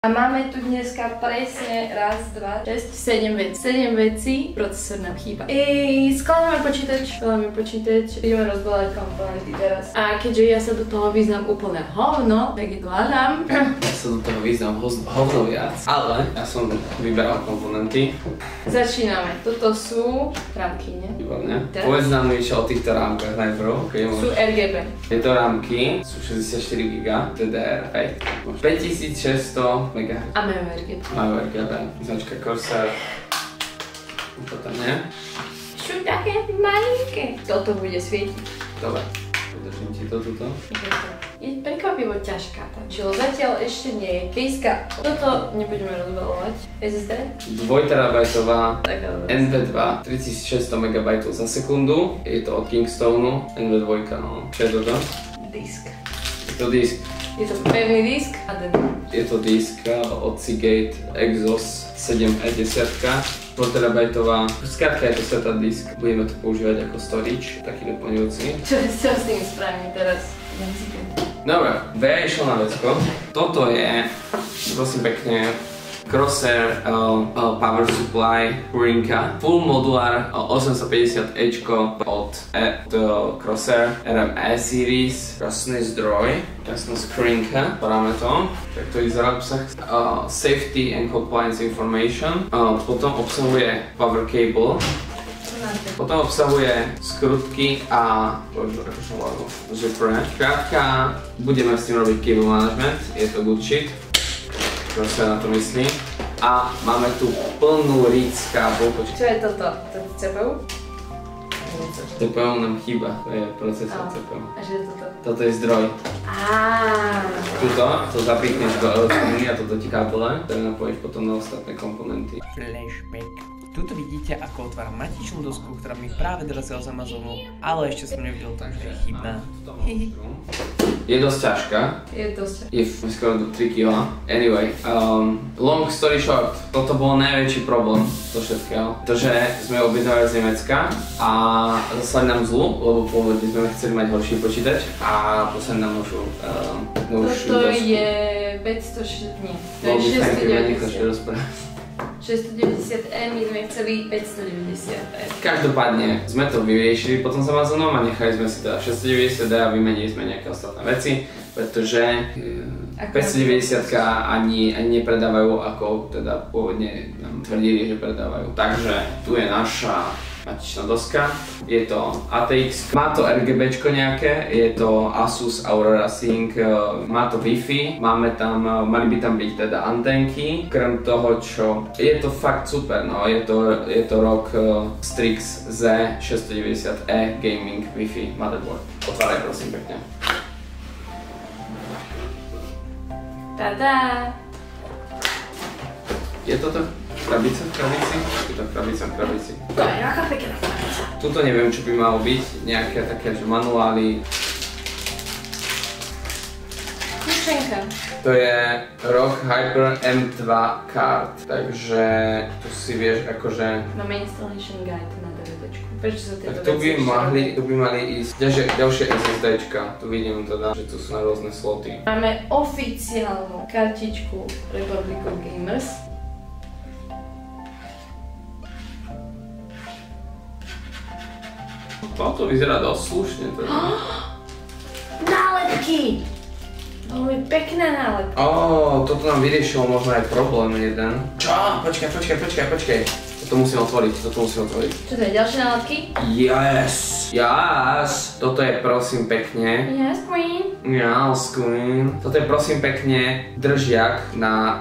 A máme tu dneska presne raz, 2, 6, 7 vecí. 7 vecí, procesor nám chýba. Skladáme počítač, ideme rozbalať komponenty teraz. A keďže ja sa do toho vyznám úplne hovno, tak je hľadám. Ja sa do toho vyznám hovno viac, ale ja som vyberal komponenty. Začíname. Toto sú rámky, ne? Výborne. Povedz nám ešte o týchto rámkach najprv. Sú RGB. Tieto rámky sú 64 GB DDR5. 5600 MHz. A majú RGB. Majú RGB. Značka Corsair. Toto nie. Sú také malinké. Toto bude svietiť. Dobre. Podržím ti to tuto. Je prekvapivo ťažká tá. Čiže zatiaľ ešte nie je. Kejska. Toto nebudeme rozbalovať. SSD. 2 TB NV2 3600 MB za sekundu. Je to od Kingstonu. NV2, no. Čo je toto? Disk. Je to disk. Je to pevný disk a je to disk od Seagate Exos 7E10. 2 TB. Skrátka je to SATA disk. Budeme to používať ako storage, taký doplňujúci. Čo s tým spravím teraz? Dobre, V išiel na vecko. Toto je, prosím pekne, Corsair Power Supply Rinka. Full modular 850Ečko od Corsair RME Series. Krásny zdroj, krásna skrinka, podáme to. Tak to vyzerá obsah. Safety and Compliance Information. Potom obsahuje Power Cable. Potom obsahuje skrutky a zipre. Krátka, budeme s tým robiť cable management, je to good shit. Čo sa na to myslí. A máme tu plnú RIC kábel. Čo je toto? To je CPU? CPU nám chýba, to je procesor CPU. A čo je toto? Toto je zdroj. Tuto, to zapíchneš do elektriny a toto ti kábele, ktoré napojíš potom na ostatné komponenty. Flashback. Tuto vidíte, ako otváram matičnú dosku, ktorá mi práve dorazila z Amazonu, ale ešte som nevidel, takže je chybná. Je dosť ťažká. Je skoro do 3 kg. Anyway, long story short, toto bol najväčší problém do všetkého. To, že sme objednali z Nemecka a zaslali nám zlu, lebo pôvodne sme chceli mať horší počítač a poslali nám novšiu dosku. Toto je 560, nie. To je 690. 690E, my sme chceli 590E. Každopádne sme to vyriešili potom s Amazonom a nechali sme si teda 690D a vymenili sme nejaké ostatné veci, pretože 590 ani nepredávajú, ako teda pôvodne nám tvrdili, že predávajú. Takže tu je naša matičná doska, je to ATX, má to RGBčko nejaké, je to Asus Aurora Sync, má to Wi-Fi, mali by tam byť teda antenky, krem toho čo, je to fakt super, no, je to ROG Strix Z690E Gaming Wi-Fi motherboard. Otváraj prosím pekne. Tada! Je toto krabica v krabici? Je to krabica v krabici. To je aká pekná krabica. Tuto neviem, čo by malo byť, nejaké také, že manuály. Kušenka. To je ROG Hyper M2 card, takže tu si vieš akože... Máme installation guide na DVDčku. Prečo sa tieto tu by mali ísť ďalšie SSDčka. Tu vidím teda, že tu sú na rôzne sloty. Máme oficiálnu kartičku Republic of Gamers. Toto vyzerá dosť slušne teda. Nálepky! Veľmi pekné nálepky. Toto nám vyriešilo možno aj problém jeden. Čo? Počkaj. Toto musím otvoriť. Čo to je, ďalšie nálepky? Yes! Toto je prosím pekne. Yes, queen. Yes, queen. Toto je prosím pekne držiak na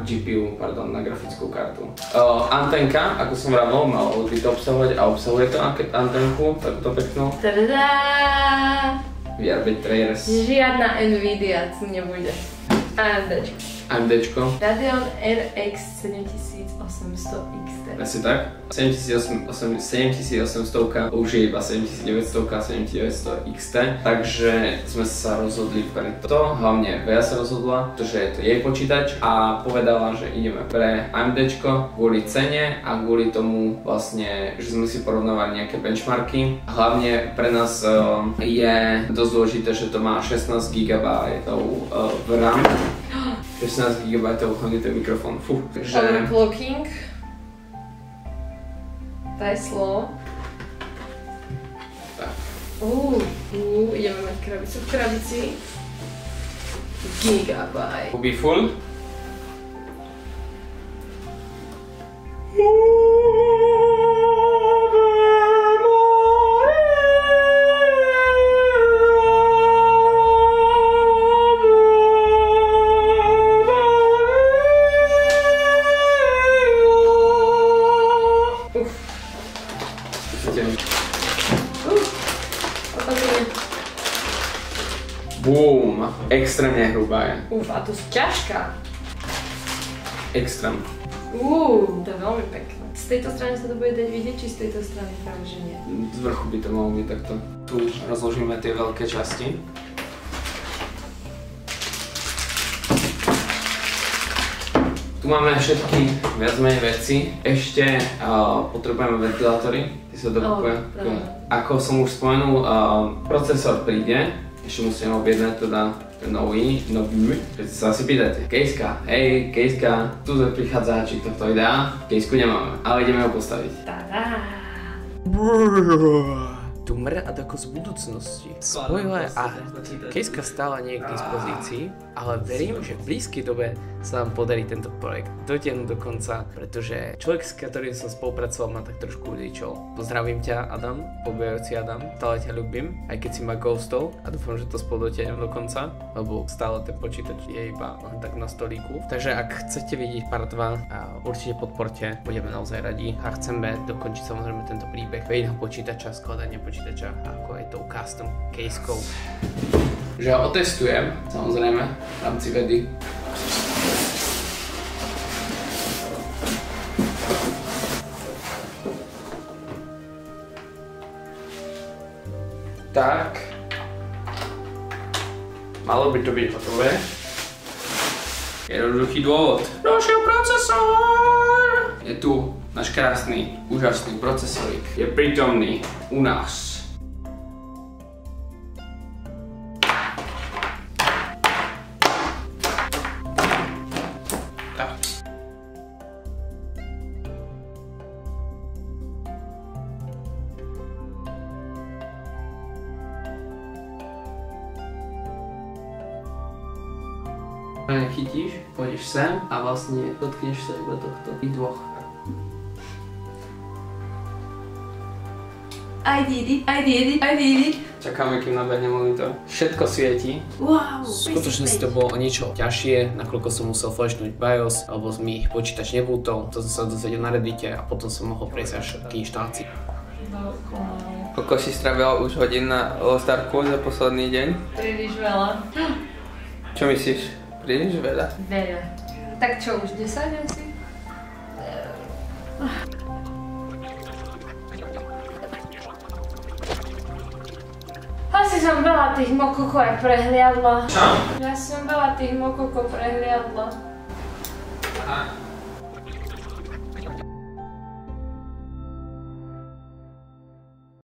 GPU, pardon, na grafickú kartu. Antenka, ako som vravel, malo by to obsahovať a obsahuje to antenku, takúto peknú. Tadadá! VRB Trailers. Žiadna Nvidia tu nebude. AMDčko. Radeon RX 7800 XT. Asi tak. 7800 už je iba 7900 a 7900 XT. Takže sme sa rozhodli pre to. Hlavne Bea sa rozhodla, pretože je to jej počítač a povedala, že ideme pre AMDčko kvôli cene a kvôli tomu vlastne, že sme si porovnávali nejaké benchmarky. Hlavne pre nás je dosť dôležité, že to má 16 GB v RAM. 16 GB hlavne ten mikrofón. Fú. Overclocking. Teslo. Tak. Ideme mať krabicu v krabici. Gigabyte. Will be full. Boom! Extrémne hrubá je. A to je ťažká. Extrém. To je veľmi pekné. Z tejto strany sa to bude dať vidieť, či z tejto strany práve že nie? Z vrchu by to malo byť takto. Tu rozložíme tie veľké časti. Tu máme všetky viac menej veci. Ešte potrebujeme ventilátory, tie sa dokupujú. Ako som už spomenul, procesor príde. Ešte musíme objednať teda ten nový. Keď sa asi pýtate, kejska, hej, kejska, tu prichádza tohto videa, kejsku nemáme, ale ideme ho postaviť. Tadá! Tu mr a tako z budúcnosti. Spoiler a kejska stále nie je k dispozícii, ale verím, že v blízkej dobe sa nám podarí tento projekt dotiahnuť do konca, pretože človek, s ktorým som spolupracoval, ma tak trošku uličol. Pozdravím ťa, Adam, pobojujúci Adam, stále ťa ľúbim, aj keď si ma ghostol a dúfam, že to spolu dotiahnem do konca, lebo stále ten počítač je iba len tak na stolíku. Takže ak chcete vidieť part 2, určite podporte, budeme naozaj radi a chceme dokončiť samozrejme tento príbeh iného počítača, skladanie počítača, ako aj tou custom casekou. Že ho otestujem, samozrejme, v rámci vedy. Tak. Malo by to byť hotové. Jednoduchý dôvod. Našiel procesor! Je tu náš krásny, úžasný procesorik. Je prítomný u nás. Chytíš, pôjdeš sem a vlastne dotkneš sa iba tohto tých dvoch. I did it. Čakáme, kým nabehne monitor. Všetko svieti. Wow. V skutočnosti to bolo o niečo ťažšie, nakoľko som musel flashnúť BIOS, alebo mi počítač nebútol, to som sa dozvedel na Reddite a potom som mohol prejsť až k inštalácii. Koľko si stravila už hodín na All-Starku za posledný deň? Príliš veľa. Čo myslíš? Príliš veľa? Veľa. Tak čo, už 10 asi? Asi som veľa tých mokokov aj prehliadla. Čo? Ja som veľa tých mokokov prehliadla. Aha.